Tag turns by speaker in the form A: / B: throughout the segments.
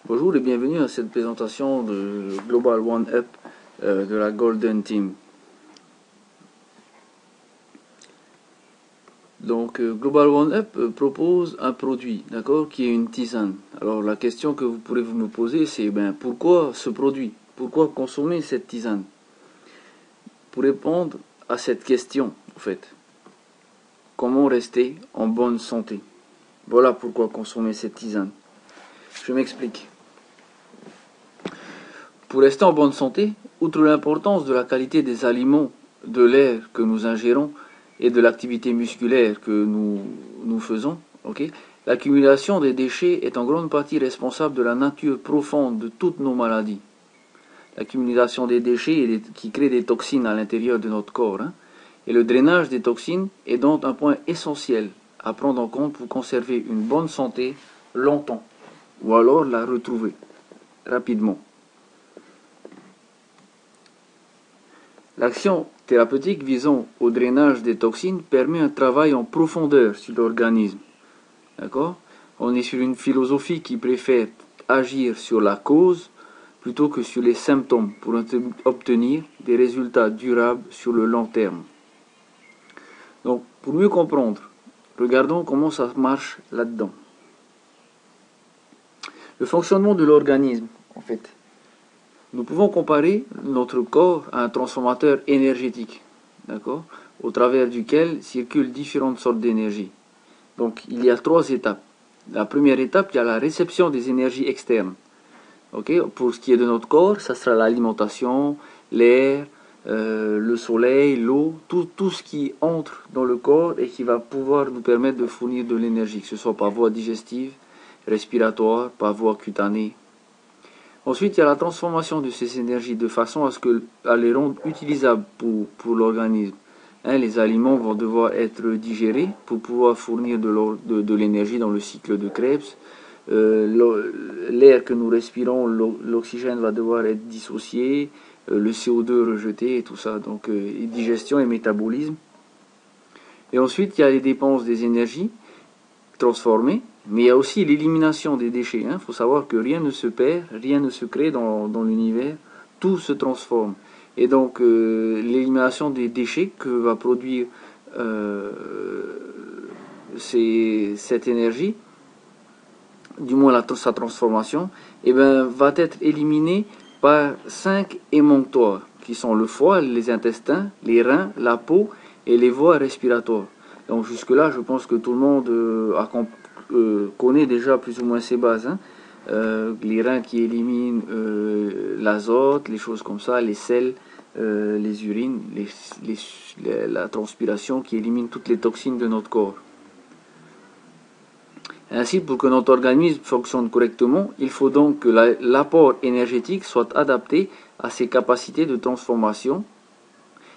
A: Bonjour et bienvenue à cette présentation de Global One Up de la Golden Team. Donc Global One Up propose un produit, d'accord, qui est une tisane. Alors la question que vous pourrez vous me poser, c'est pourquoi ce produit? Pourquoi consommer cette tisane? Pour répondre à cette question, en fait, comment rester en bonne santé? Voilà pourquoi consommer cette tisane. Je m'explique. Pour rester en bonne santé, outre l'importance de la qualité des aliments, de l'air que nous ingérons et de l'activité musculaire que nous faisons, l'accumulation des déchets est en grande partie responsable de la nature profonde de toutes nos maladies. L'accumulation des déchets qui crée des toxines à l'intérieur de notre corps. Et le drainage des toxines est donc un point essentiel à prendre en compte pour conserver une bonne santé longtemps, ou alors la retrouver rapidement. L'action thérapeutique visant au drainage des toxines permet un travail en profondeur sur l'organisme. D'accord ? On est sur une philosophie qui préfère agir sur la cause plutôt que sur les symptômes pour obtenir des résultats durables sur le long terme. Donc, pour mieux comprendre, regardons comment ça marche là-dedans. Le fonctionnement de l'organisme, en fait. Nous pouvons comparer notre corps à un transformateur énergétique, d'accord, au travers duquel circulent différentes sortes d'énergie. Donc, il y a 3 étapes. La première étape, il y a la réception des énergies externes. Pour ce qui est de notre corps, ça sera l'alimentation, l'air, le soleil, l'eau, tout ce qui entre dans le corps et qui va pouvoir nous permettre de fournir de l'énergie, que ce soit par voie digestive, respiratoire, par voie cutanée. Ensuite, il y a la transformation de ces énergies de façon à les rendre utilisables pour l'organisme. Les aliments vont devoir être digérés pour pouvoir fournir de l'énergie dans le cycle de Krebs. L'air que nous respirons, l'oxygène va devoir être dissocié, le CO2 rejeté et tout ça. Donc, digestion et métabolisme. Et ensuite, il y a les dépenses des énergies transformées. Mais il y a aussi l'élimination des déchets. Il faut savoir que rien ne se perd, rien ne se crée dans l'univers, tout se transforme. Et donc l'élimination des déchets que va produire cette énergie, du moins sa transformation, va être éliminée par 5 émonctoires, qui sont le foie, les intestins, les reins, la peau et les voies respiratoires. Donc jusque-là, je pense que tout le monde connaît déjà plus ou moins ces bases. Les reins qui éliminent l'azote, les choses comme ça, les sels, les urines, la transpiration qui élimine toutes les toxines de notre corps. Ainsi, pour que notre organisme fonctionne correctement, il faut donc que l'apport énergétique soit adapté à ses capacités de transformation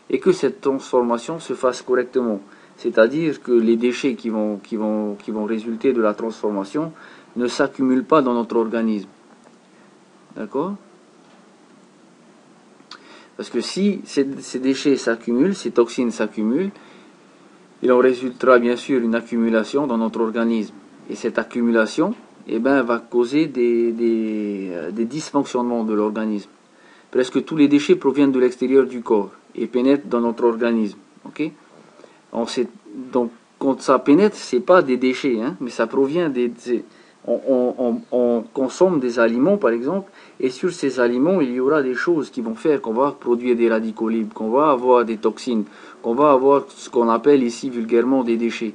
A: et que cette transformation se fasse correctement. C'est-à-dire que les déchets qui vont résulter de la transformation ne s'accumulent pas dans notre organisme. D'accord ? Parce que si ces déchets s'accumulent, ces toxines s'accumulent, il en résultera bien sûr une accumulation dans notre organisme. Et cette accumulation va causer des dysfonctionnements de l'organisme. Presque tous les déchets proviennent de l'extérieur du corps et pénètrent dans notre organisme. Donc, quand ça pénètre, c'est pas des déchets, mais ça provient on consomme des aliments, par exemple, et sur ces aliments, il y aura des choses qui vont faire qu'on va produire des radicaux libres, qu'on va avoir des toxines, qu'on va avoir ce qu'on appelle ici vulgairement des déchets.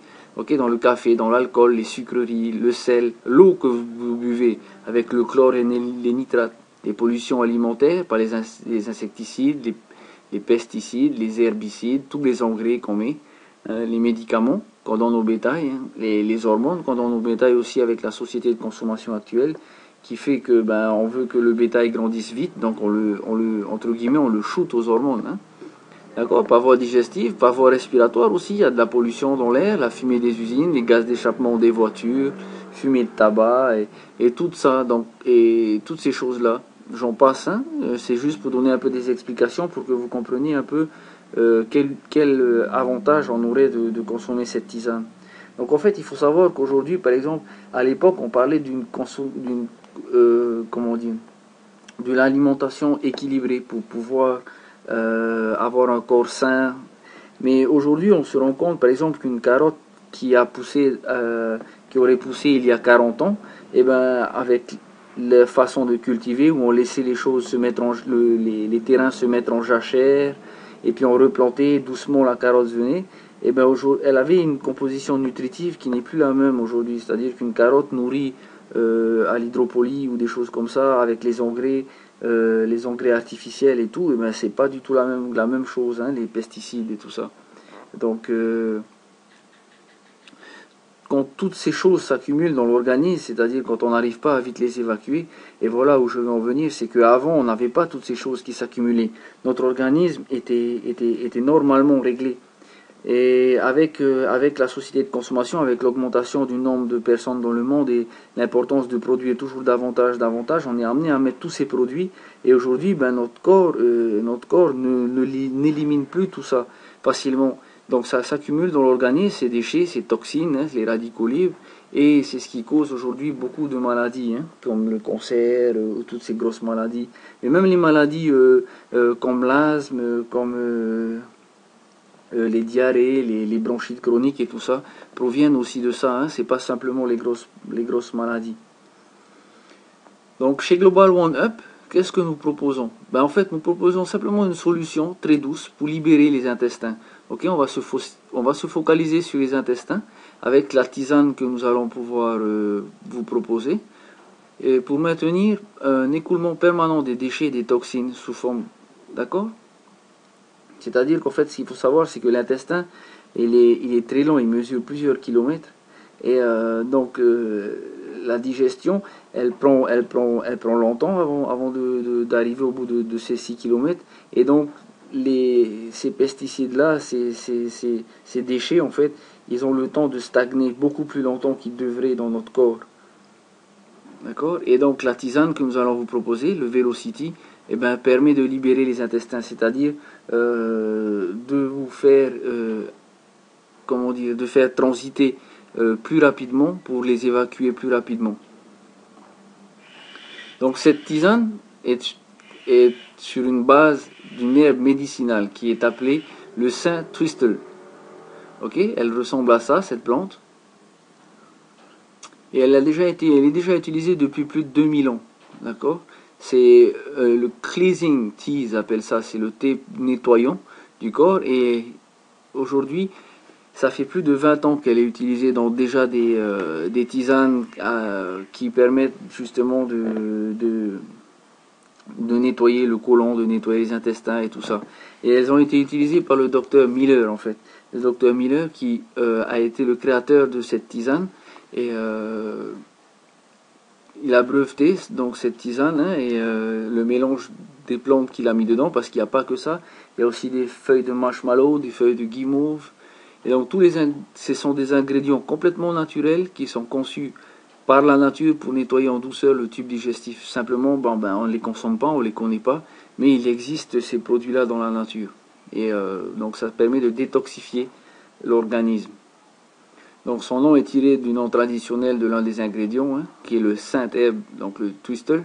A: Dans le café, dans l'alcool, les sucreries, le sel, l'eau que vous buvez, avec le chlore et les nitrates, les pollutions alimentaires par les insecticides, les pesticides, les herbicides, tous les engrais qu'on met, les médicaments qu'on donne au bétail, les hormones qu'on donne au bétail aussi avec la société de consommation actuelle, qui fait que on veut que le bétail grandisse vite, donc on le shoot aux hormones. D'accord, par voie digestive, par voie respiratoire aussi, il y a de la pollution dans l'air, la fumée des usines, les gaz d'échappement des voitures, fumée de tabac et tout ça, et toutes ces choses-là. J'en passe, c'est juste pour donner un peu des explications pour que vous compreniez un peu quel avantage on aurait de consommer cette tisane. Donc en fait, il faut savoir qu'aujourd'hui, par exemple, à l'époque, on parlait d'une comment dire, de l'alimentation équilibrée pour pouvoir avoir un corps sain. Mais aujourd'hui, on se rend compte, par exemple, qu'une carotte qui a poussé, qui aurait poussé il y a 40 ans, et ben avec la façon de cultiver, où on laissait les choses se mettre les terrains se mettre en jachère, et puis on replantait doucement, la carotte venait, et ben elle avait une composition nutritive qui n'est plus la même aujourd'hui. C'est-à-dire qu'une carotte nourrie à l'hydropolie ou des choses comme ça, avec les engrais artificiels et tout, et ben c'est pas du tout la même chose, hein, les pesticides et tout ça. Donc quand toutes ces choses s'accumulent dans l'organisme, c'est-à-dire quand on n'arrive pas à vite les évacuer, et voilà où je veux en venir, c'est qu'avant on n'avait pas toutes ces choses qui s'accumulaient. Notre organisme était normalement réglé. Et avec la société de consommation, avec l'augmentation du nombre de personnes dans le monde et l'importance de produire toujours davantage, on est amené à mettre tous ces produits. Et aujourd'hui, ben, notre corps n'élimine plus tout ça facilement. Donc ça s'accumule dans l'organisme, ces déchets, ces toxines, hein, les radicaux libres, et c'est ce qui cause aujourd'hui beaucoup de maladies, hein, comme le cancer, toutes ces grosses maladies. Mais même les maladies comme l'asthme, comme les diarrhées, les bronchites chroniques et tout ça, proviennent aussi de ça, hein, c'est pas simplement les grosses maladies. Donc chez Global One Up, qu'est-ce que nous proposons? Ben, en fait, nous proposons simplement une solution très douce pour libérer les intestins. Ok, on va se focaliser sur les intestins avec la tisane que nous allons pouvoir vous proposer, et pour maintenir un écoulement permanent des déchets et des toxines sous forme, d'accord? C'est-à-dire qu'en fait, ce qu'il faut savoir, c'est que l'intestin, il est très long, il mesure plusieurs kilomètres, et donc la digestion, elle prend longtemps avant d'arriver au bout de ces 6 kilomètres, et donc ces pesticides-là, ces déchets, en fait, ils ont le temps de stagner beaucoup plus longtemps qu'ils devraient dans notre corps. D'accord? Et donc la tisane que nous allons vous proposer, le Velocity, eh ben, permet de libérer les intestins, c'est-à-dire de vous faire, comment dire, de faire transiter plus rapidement pour les évacuer plus rapidement. Donc cette tisane est sur une base d'une herbe médicinale qui est appelée le Saint Twistle. Ok, elle ressemble à ça, cette plante. Et elle est déjà utilisée depuis plus de 2000 ans. D'accord? C'est le cleansing tea, ils appellent ça, c'est le thé nettoyant du corps. Et aujourd'hui, ça fait plus de 20 ans qu'elle est utilisée dans déjà des tisanes qui permettent justement de nettoyer le côlon, de nettoyer les intestins et tout ça. Et elles ont été utilisées par le docteur Miller, en fait. Le docteur Miller qui a été le créateur de cette tisane. Et il a breveté donc cette tisane, hein, et le mélange des plantes qu'il a mis dedans, parce qu'il n'y a pas que ça. Il y a aussi des feuilles de marshmallow, des feuilles de guimauve. Et donc ce sont des ingrédients complètement naturels qui sont conçus par la nature pour nettoyer en douceur le tube digestif. Simplement, on ne les consomme pas, on ne les connaît pas, mais il existe ces produits-là dans la nature. Et donc ça permet de détoxifier l'organisme. Donc son nom est tiré du nom traditionnel de l'un des ingrédients, hein, qui est le saint herbe, donc le twistle.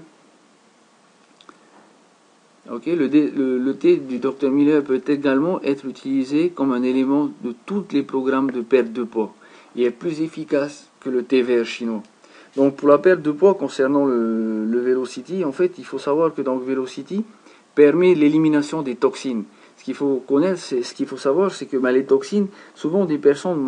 A: Okay, le thé du Dr Miller peut également être utilisé comme un élément de tous les programmes de perte de poids. Il est plus efficace que le thé vert chinois. Donc pour la perte de poids concernant le Velocity, en fait, il faut savoir que donc Velocity permet l'élimination des toxines. Ce qu'il faut connaître, ce qu'il faut savoir, c'est que les toxines, souvent des personnes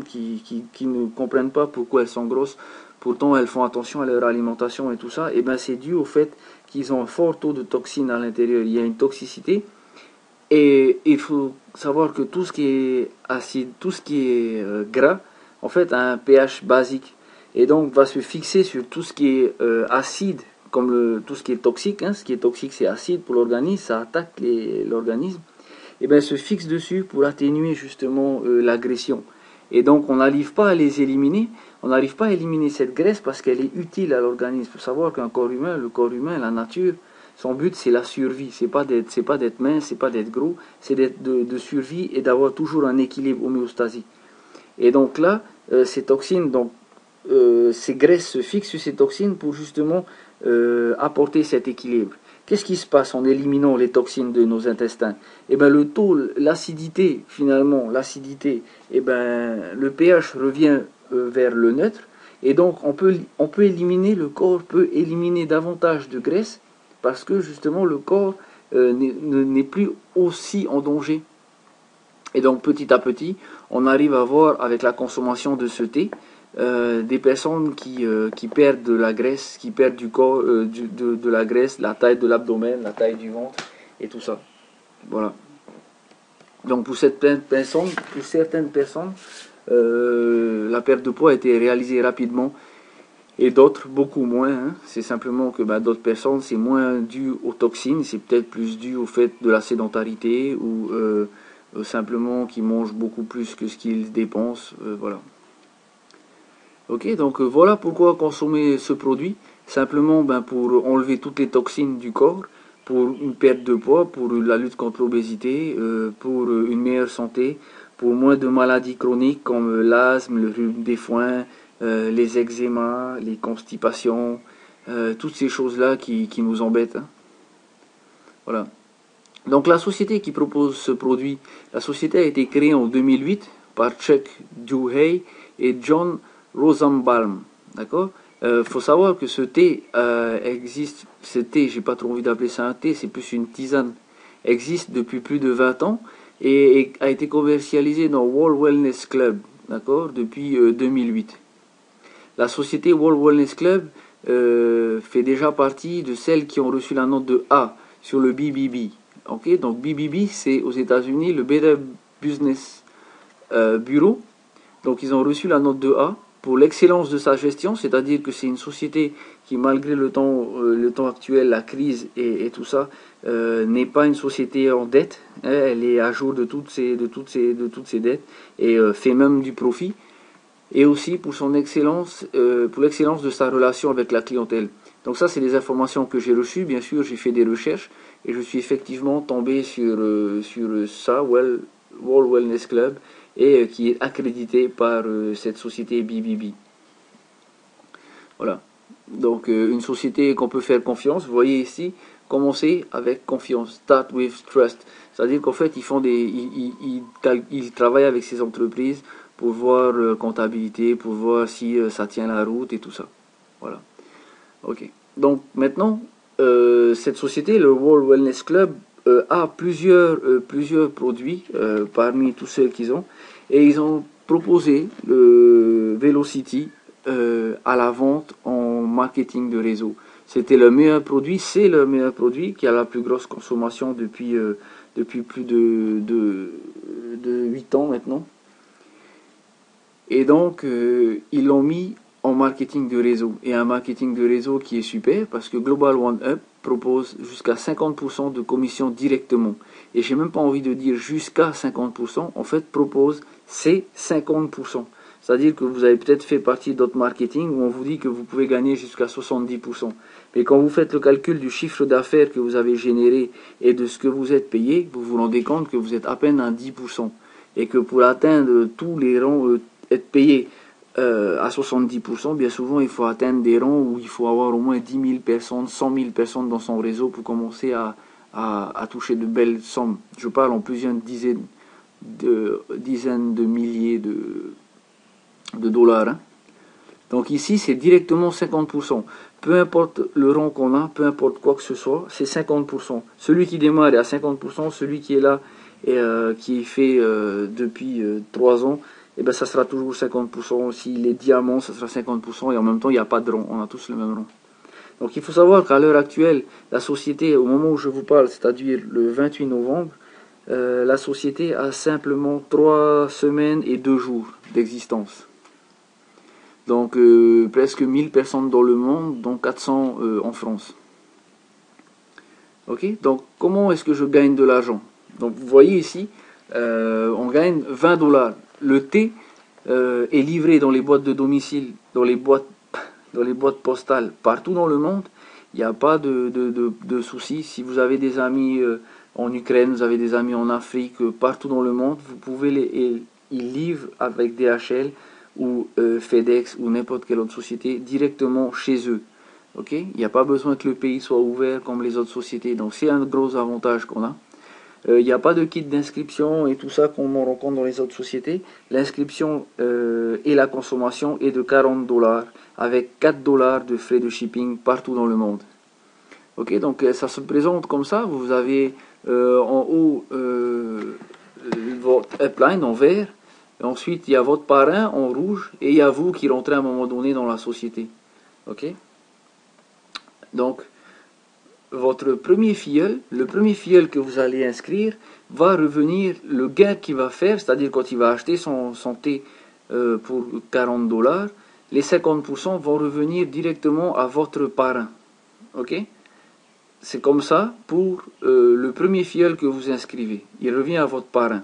A: qui ne comprennent pas pourquoi elles sont grosses, pourtant elles font attention à leur alimentation et tout ça, et c'est dû au fait qu'ils ont un fort taux de toxines à l'intérieur. Il y a une toxicité, et il faut savoir que tout ce qui est acide, tout ce qui est gras, en fait a un pH basique, et donc va se fixer sur tout ce qui est acide, comme tout ce qui est toxique, hein. Ce qui est toxique c'est acide pour l'organisme, ça attaque l'organisme, et se fixe dessus pour atténuer justement l'agression. Et donc on n'arrive pas à les éliminer, on n'arrive pas à éliminer cette graisse parce qu'elle est utile à l'organisme. Il faut savoir qu'un corps humain, le corps humain, la nature, son but c'est la survie, c'est pas d'être mince, c'est pas d'être gros, c'est de survie et d'avoir toujours un équilibre homéostasique. Et donc là, ces toxines, donc ces graisses se fixent sur ces toxines pour justement apporter cet équilibre. Qu'est-ce qui se passe en éliminant les toxines de nos intestins? Eh ben, le taux, l'acidité, finalement, l'acidité, eh ben, le pH revient vers le neutre. Et donc, on peut éliminer, le corps peut éliminer davantage de graisse parce que justement, le corps n'est plus aussi en danger. Et donc, petit à petit, on arrive à voir avec la consommation de ce thé, des personnes qui perdent de la graisse, qui perdent du corps, de la graisse, la taille de l'abdomen, la taille du ventre et tout ça. Voilà. Donc pour certaines personnes, la perte de poids a été réalisée rapidement et d'autres beaucoup moins. Hein. C'est simplement que d'autres personnes, c'est moins dû aux toxines, c'est peut-être plus dû au fait de la sédentarité ou simplement qu'ils mangent beaucoup plus que ce qu'ils dépensent. Voilà. Ok, donc voilà pourquoi consommer ce produit. Simplement pour enlever toutes les toxines du corps, pour une perte de poids, pour la lutte contre l'obésité, pour une meilleure santé, pour moins de maladies chroniques comme l'asthme, le rhume des foins, les eczémas, les constipations, toutes ces choses-là qui nous embêtent. Hein. Voilà. Donc la société qui propose ce produit, la société a été créée en 2008 par Chuck Duhey et John Rosenbaum, d'accord. Faut savoir que ce thé existe, ce thé, j'ai pas trop envie d'appeler ça un thé, c'est plus une tisane, existe depuis plus de 20 ans et a été commercialisé dans World Wellness Club, d'accord, depuis 2008. La société World Wellness Club fait déjà partie de celles qui ont reçu la note de A sur le BBB. Ok, donc BBB, c'est aux États-Unis le Better Business Bureau. Donc ils ont reçu la note de A pour l'excellence de sa gestion, c'est-à-dire que c'est une société qui, malgré le temps actuel, la crise et tout ça, n'est pas une société en dette. Hein, elle est à jour de toutes ses dettes et fait même du profit. Et aussi pour son excellence, pour l'excellence de sa relation avec la clientèle. Donc ça, c'est des informations que j'ai reçues. Bien sûr, j'ai fait des recherches et je suis effectivement tombé sur ça, World Wellness Club, et qui est accrédité par cette société BBB. Voilà. Donc une société qu'on peut faire confiance. Vous voyez ici, commencer avec confiance. Start with trust. C'est-à-dire qu'en fait, ils travaillent avec ces entreprises pour voir comptabilité, pour voir si ça tient la route et tout ça. Voilà. Ok. Donc maintenant, cette société, le World Wellness Club, a plusieurs produits parmi tous ceux qu'ils ont. Et ils ont proposé le Velocity à la vente en marketing de réseau. C'était le meilleur produit, c'est le meilleur produit qui a la plus grosse consommation depuis plus de 8 ans maintenant. Et donc, ils l'ont mis en marketing de réseau. Et un marketing de réseau qui est super parce que Global One Up propose jusqu'à 50% de commission directement. Et j'ai même pas envie de dire jusqu'à 50%. En fait, propose c'est 50%. C'est-à-dire que vous avez peut-être fait partie d'autres marketing où on vous dit que vous pouvez gagner jusqu'à 70%. Mais quand vous faites le calcul du chiffre d'affaires que vous avez généré et de ce que vous êtes payé, vous vous rendez compte que vous êtes à peine à 10%. Et que pour atteindre tous les rangs, être payé à 70%, bien souvent il faut atteindre des rangs où il faut avoir au moins 10 000 personnes, 100 000 personnes dans son réseau pour commencer à toucher de belles sommes. Je parle en plusieurs dizaines de milliers de dollars. Hein. Donc ici c'est directement 50%. Peu importe le rang qu'on a, peu importe quoi que ce soit, c'est 50%. Celui qui démarre est à 50%, celui qui est là et qui est fait depuis 3 ans, et ben ça sera toujours 50%. S'il est diamant, ça sera 50%. Et en même temps, il n'y a pas de rang. On a tous le même rang. Donc il faut savoir qu'à l'heure actuelle, la société, au moment où je vous parle, c'est-à-dire le 28 novembre, la société a simplement 3 semaines et 2 jours d'existence. Donc presque 1000 personnes dans le monde, dont 400 en France. Ok. Donc comment est-ce que je gagne de l'argent? Donc vous voyez ici, on gagne 20 $. Le thé est livré dans les boîtes de domicile, dans les boîtes postales partout dans le monde. Il n'y a pas de soucis. Si vous avez des amis en Ukraine, vous avez des amis en Afrique, partout dans le monde, vous pouvez ils livrent avec DHL ou FedEx ou n'importe quelle autre société directement chez eux. Ok, il n'y a pas besoin que le pays soit ouvert comme les autres sociétés. Donc c'est un gros avantage qu'on a. Il n'y a pas de kit d'inscription et tout ça qu'on rencontre dans les autres sociétés. L'inscription et la consommation est de 40 $ avec 4 $ de frais de shipping partout dans le monde. Ok, donc ça se présente comme ça. Vous avez en haut votre upline en vert. Et ensuite, il y a votre parrain en rouge et il y a vous qui rentrez à un moment donné dans la société. Ok, donc votre premier filleul, le premier filleul que vous allez inscrire, va revenir, le gain qu'il va faire, c'est-à-dire quand il va acheter son thé pour 40 $, les 50% vont revenir directement à votre parrain. Ok? C'est comme ça pour le premier filleul que vous inscrivez. Il revient à votre parrain.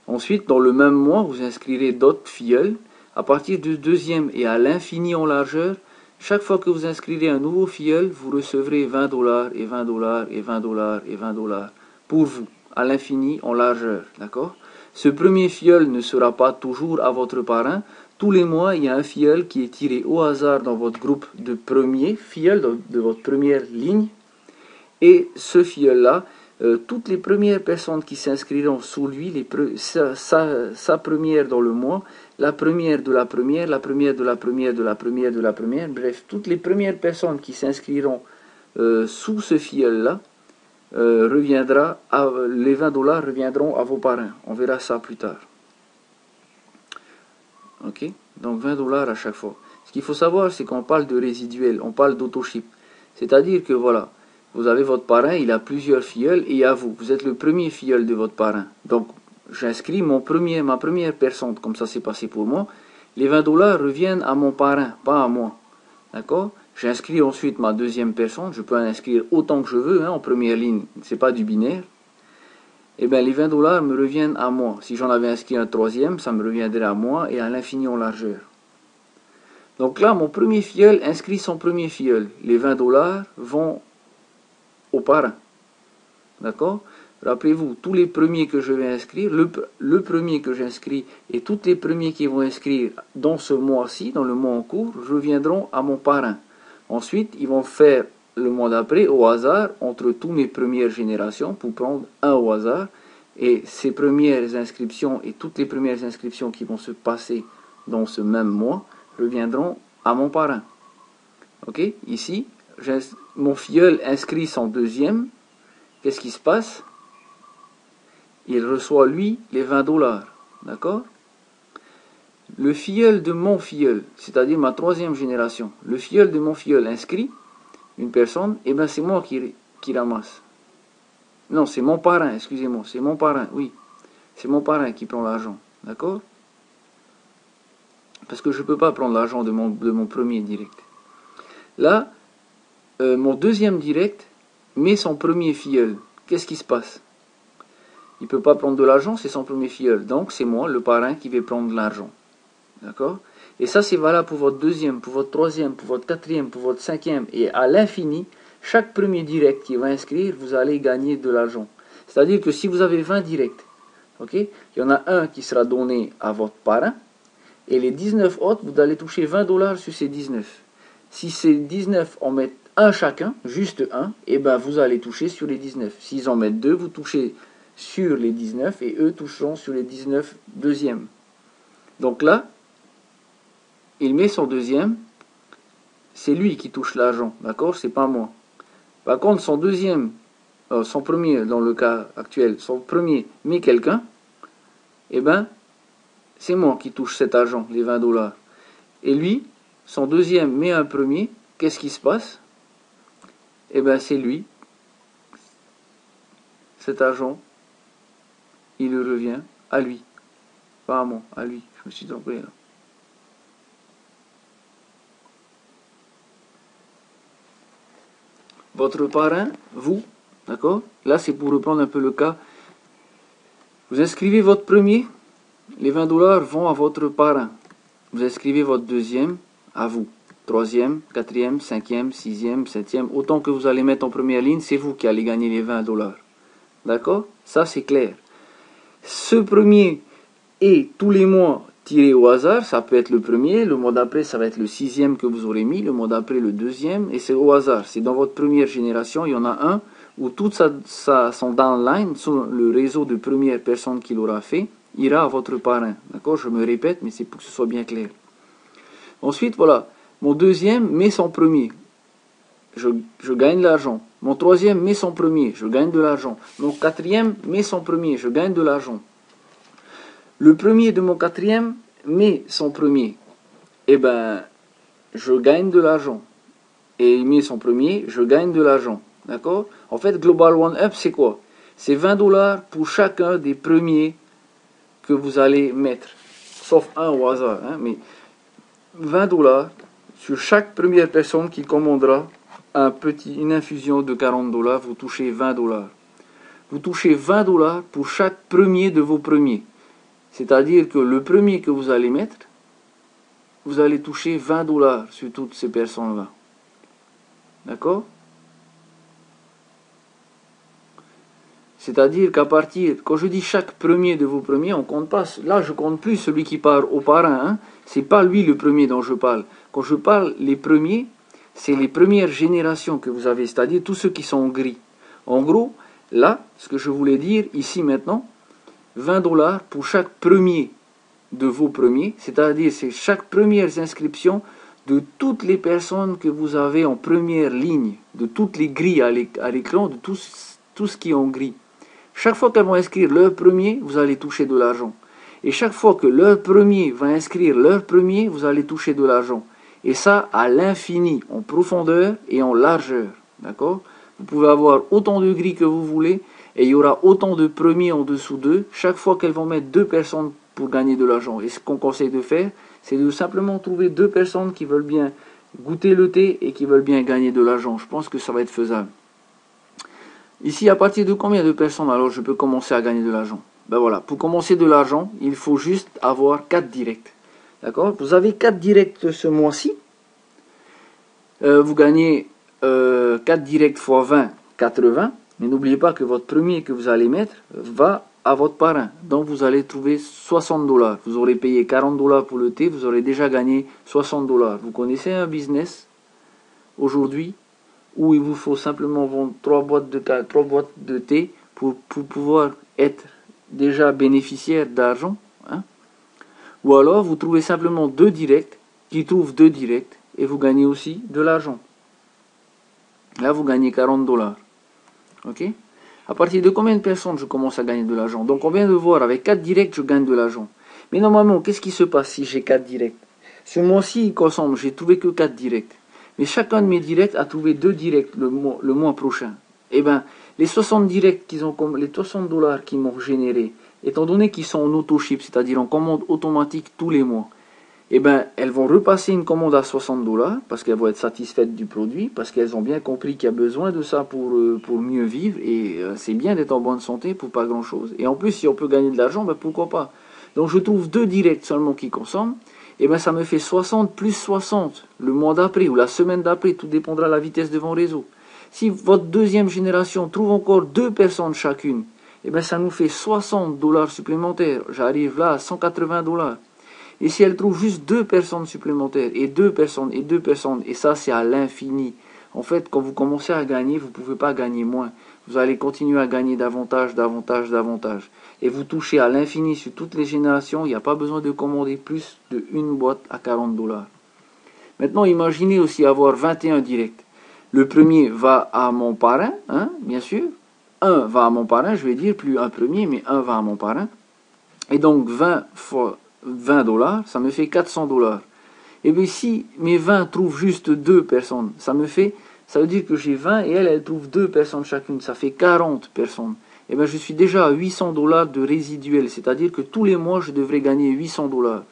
A: Ensuite, dans le même mois, vous inscrirez d'autres filleuls. À partir du deuxième et à l'infini en largeur, chaque fois que vous inscrirez un nouveau filleul, vous recevrez 20 $ et 20 $ et 20 $ et 20 $ pour vous, à l'infini en largeur. D'accord? Ce premier filleul ne sera pas toujours à votre parrain. Tous les mois, il y a un filleul qui est tiré au hasard dans votre groupe de premiers filleuls, de votre première ligne. Et ce filleul-là, toutes les premières personnes qui s'inscriront sous lui, sa première dans le mois, la première de la première, la première de la première de la première de la première, bref, toutes les premières personnes qui s'inscriront sous ce filleul-là, les 20 $ reviendront à vos parrains. On verra ça plus tard. Ok, donc 20 $ à chaque fois. Ce qu'il faut savoir, c'est qu'on parle de résiduel, on parle d'autoship. C'est-à-dire que voilà, vous avez votre parrain, il a plusieurs filleuls, et à vous. Vous êtes le premier filleul de votre parrain. Donc, j'inscris ma première personne, comme ça s'est passé pour moi. Les 20 $ reviennent à mon parrain, pas à moi. D'accord? J'inscris ensuite ma deuxième personne. Je peux en inscrire autant que je veux, en première ligne. C'est pas du binaire. Et bien, les 20 $ me reviennent à moi. Si j'en avais inscrit un troisième, ça me reviendrait à moi et à l'infini en largeur. Donc là, mon premier filleul inscrit son premier filleul. Les 20 $ vont au parrain. D'accord? Rappelez-vous, tous les premiers que je vais inscrire, le premier que j'inscris et tous les premiers qui vont inscrire dans ce mois-ci, dans le mois en cours, reviendront à mon parrain. Ensuite, ils vont faire le mois d'après au hasard entre toutes mes premières générations pour prendre un au hasard. Et ces premières inscriptions et toutes les premières inscriptions qui vont se passer dans ce même mois reviendront à mon parrain. Ok? Ici, mon filleul inscrit son deuxième. Qu'est-ce qui se passe? Il reçoit, lui, les 20 $. D'accord? Le filleul de mon filleul, c'est-à-dire ma troisième génération, le filleul de mon filleul inscrit une personne, et bien c'est moi qui ramasse. Non, c'est mon parrain, excusez-moi, c'est mon parrain, oui. C'est mon parrain qui prend l'argent. D'accord? Parce que je ne peux pas prendre l'argent de mon premier direct. Là, mon deuxième direct met son premier filleul. Qu'est-ce qui se passe? Il ne peut pas prendre de l'argent, c'est son premier filleul. Donc c'est moi, le parrain, qui vais prendre de l'argent. D'accord? Et ça, c'est valable pour votre deuxième, pour votre troisième, pour votre quatrième, pour votre cinquième. Et à l'infini, chaque premier direct qui va inscrire, vous allez gagner de l'argent. C'est-à-dire que si vous avez 20 directs, ok, il y en a un qui sera donné à votre parrain, et les 19 autres, vous allez toucher 20 $ sur ces 19. Si ces 19 en mettent un chacun, juste un, et ben vous allez toucher sur les 19. S'ils en mettent deux, vous touchez sur les 19 et eux toucheront sur les 19 deuxièmes. Donc là, il met son deuxième, c'est lui qui touche l'argent, d'accord? C'est pas moi. Par contre, son deuxième, son premier dans le cas actuel, son premier met quelqu'un, et ben c'est moi qui touche cet argent, les 20 $. Et lui, son deuxième met un premier, qu'est-ce qui se passe? Eh bien, c'est lui. Cet argent, il revient à lui. Pas à moi, à lui. Je me suis trompé là. Votre parrain, vous, d'accord? Là, c'est pour reprendre un peu le cas. Vous inscrivez votre premier, les 20 $ vont à votre parrain. Vous inscrivez votre deuxième, à vous. Troisième, quatrième, cinquième, sixième, septième, autant que vous allez mettre en première ligne, c'est vous qui allez gagner les 20 $. D'accord? Ça, c'est clair. Ce premier et tous les mois, tiré au hasard, ça peut être le premier, le mois d'après ça va être le 6e que vous aurez mis, le mois d'après le 2e, et c'est au hasard. C'est dans votre première génération, il y en a un où tout son downline, le réseau de premières personnes qu'il aura fait, ira à votre parrain. D'accord? Je me répète, mais c'est pour que ce soit bien clair. Ensuite, voilà, mon deuxième met son premier. Je gagne de l'argent. Mon troisième met son premier, je gagne de l'argent. Mon quatrième met son premier, je gagne de l'argent. Le premier de mon quatrième met son premier. Eh ben, je gagne de l'argent. Et il met son premier, je gagne de l'argent. D'accord? En fait, Global One Up, c'est quoi? C'est 20 $ pour chacun des premiers que vous allez mettre. Sauf un au hasard. Hein, mais 20 $ sur chaque première personne qui commandera une infusion de 40 $, vous touchez 20 $. Vous touchez 20 $ pour chaque premier de vos premiers. C'est-à-dire que le premier que vous allez mettre, vous allez toucher 20 $ sur toutes ces personnes-là. D'accord? C'est-à-dire qu'à partir, quand je dis chaque premier de vos premiers, on compte pas. Là, je compte plus celui qui part au parrain. Hein. C'est pas lui le premier dont je parle. Quand je parle les premiers, c'est les premières générations que vous avez, c'est-à-dire tous ceux qui sont gris. En gros, là, ce que je voulais dire ici maintenant, 20 $ pour chaque premier de vos premiers, c'est-à-dire c'est chaque première inscription de toutes les personnes que vous avez en première ligne, de toutes les grilles à l'écran, de tout ce qui est en gris. Chaque fois qu'elles vont inscrire leur premier, vous allez toucher de l'argent. Et chaque fois que leur premier va inscrire leur premier, vous allez toucher de l'argent. Et ça à l'infini, en profondeur et en largeur. D'accord? Vous pouvez avoir autant de grilles que vous voulez, et il y aura autant de premiers en dessous d'eux, chaque fois qu'elles vont mettre 2 personnes pour gagner de l'argent. Et ce qu'on conseille de faire, c'est de simplement trouver 2 personnes qui veulent bien goûter le thé et qui veulent bien gagner de l'argent. Je pense que ça va être faisable. Ici, à partir de combien de personnes alors je peux commencer à gagner de l'argent? Ben voilà, pour commencer de l'argent, il faut juste avoir 4 directs. D'accord? Vous avez 4 directs ce mois-ci. Vous gagnez 4 directs x 20, 80. Mais n'oubliez pas que votre premier que vous allez mettre va à votre parrain. Donc vous allez trouver 60 $. Vous aurez payé 40 $ pour le thé, vous aurez déjà gagné 60 $. Vous connaissez un business aujourd'hui où il vous faut simplement vendre 3 boîtes de thé pour pouvoir être déjà bénéficiaire d'argent, hein? Ou alors vous trouvez simplement 2 directs qui trouvent 2 directs et vous gagnez aussi de l'argent. Là vous gagnez 40 $. Ok? À partir de combien de personnes je commence à gagner de l'argent? Donc on vient de voir, avec 4 directs, je gagne de l'argent. Mais normalement, qu'est-ce qui se passe si j'ai 4 directs? Ce mois-ci, ensemble, j'ai trouvé que 4 directs. Mais chacun de mes directs a trouvé 2 directs le mois prochain. Eh bien, les 60 directs les 60 $ qu'ils m'ont généré, étant donné qu'ils sont en auto-ship, c'est-à-dire en commande automatique tous les mois, eh bien, elles vont repasser une commande à 60 $ parce qu'elles vont être satisfaites du produit, parce qu'elles ont bien compris qu'il y a besoin de ça pour mieux vivre, et c'est bien d'être en bonne santé pour pas grand-chose. Et en plus, si on peut gagner de l'argent, ben pourquoi pas. Donc je trouve 2 directs seulement qui consomment, et bien ça me fait 60 plus 60 le mois d'après ou la semaine d'après, tout dépendra de la vitesse de mon réseau. Si votre deuxième génération trouve encore 2 personnes chacune, et bien ça nous fait 60 $ supplémentaires. J'arrive là à 180 $. Et si elle trouve juste 2 personnes supplémentaires, et 2 personnes, et 2 personnes, et ça c'est à l'infini. En fait, quand vous commencez à gagner, vous ne pouvez pas gagner moins. Vous allez continuer à gagner davantage, davantage, davantage. Et vous touchez à l'infini sur toutes les générations, il n'y a pas besoin de commander plus d'une boîte à 40 $. Maintenant, imaginez aussi avoir 21 directs. Le premier va à mon parrain, hein, bien sûr. Un va à mon parrain, je vais dire, plus un premier, mais un va à mon parrain. Et donc 20 fois 20 $, ça me fait 400 $. Et bien si mes 20 trouvent juste 2 personnes, ça veut dire que j'ai 20 et elle trouve 2 personnes chacune, ça fait 40 personnes. Et bien je suis déjà à 800 $ de résiduel, c'est-à-dire que tous les mois je devrais gagner 800 $.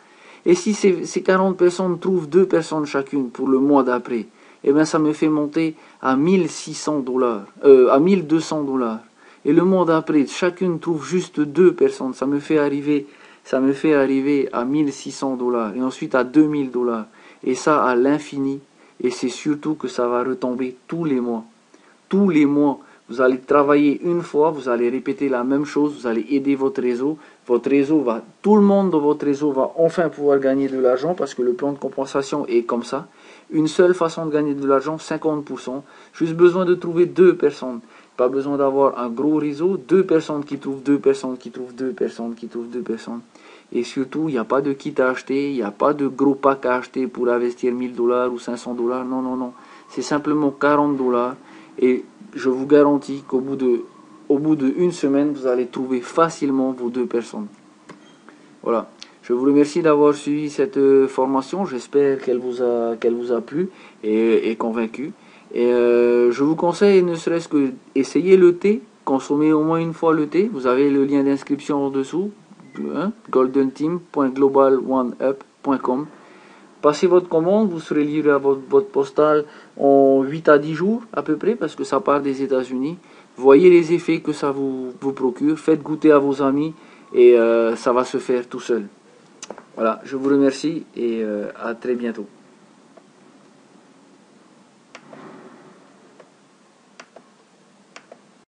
A: Et si ces 40 personnes trouvent 2 personnes chacune pour le mois d'après, et bien ça me fait monter à 1600 $, à 1200 $. Et le mois d'après, chacune trouve juste 2 personnes, ça me fait arriver à 1600 $ et ensuite à 2000 $. Et ça à l'infini. Et c'est surtout que ça va retomber tous les mois. Tous les mois, Vous allez travailler une fois, vous allez répéter la même chose, vous allez aider votre réseau. Votre réseau va, tout le monde dans votre réseau va enfin pouvoir gagner de l'argent parce que le plan de compensation est comme ça. Une seule façon de gagner de l'argent, 50%. Juste besoin de trouver 2 personnes. Pas besoin d'avoir un gros réseau, 2 personnes qui trouvent 2 personnes, qui trouvent 2 personnes, qui trouvent 2 personnes. Et surtout, il n'y a pas de kit à acheter, il n'y a pas de gros pack à acheter pour investir 1000 $ ou 500 $. Non, non, non. C'est simplement 40 $. Et je vous garantis qu'au bout de une semaine, vous allez trouver facilement vos 2 personnes. Voilà. Je vous remercie d'avoir suivi cette formation. J'espère qu'elle vous a plu et convaincu. Et je vous conseille, ne serait-ce que essayer le thé. Consommez au moins une fois le thé. Vous avez le lien d'inscription en dessous. goldenteam.global1up.com. Passez votre commande, vous serez livré à votre boîte postale en 8 à 10 jours à peu près, parce que ça part des États-Unis. Voyez les effets que ça vous procure, faites goûter à vos amis et ça va se faire tout seul. Voilà, je vous remercie et à très bientôt.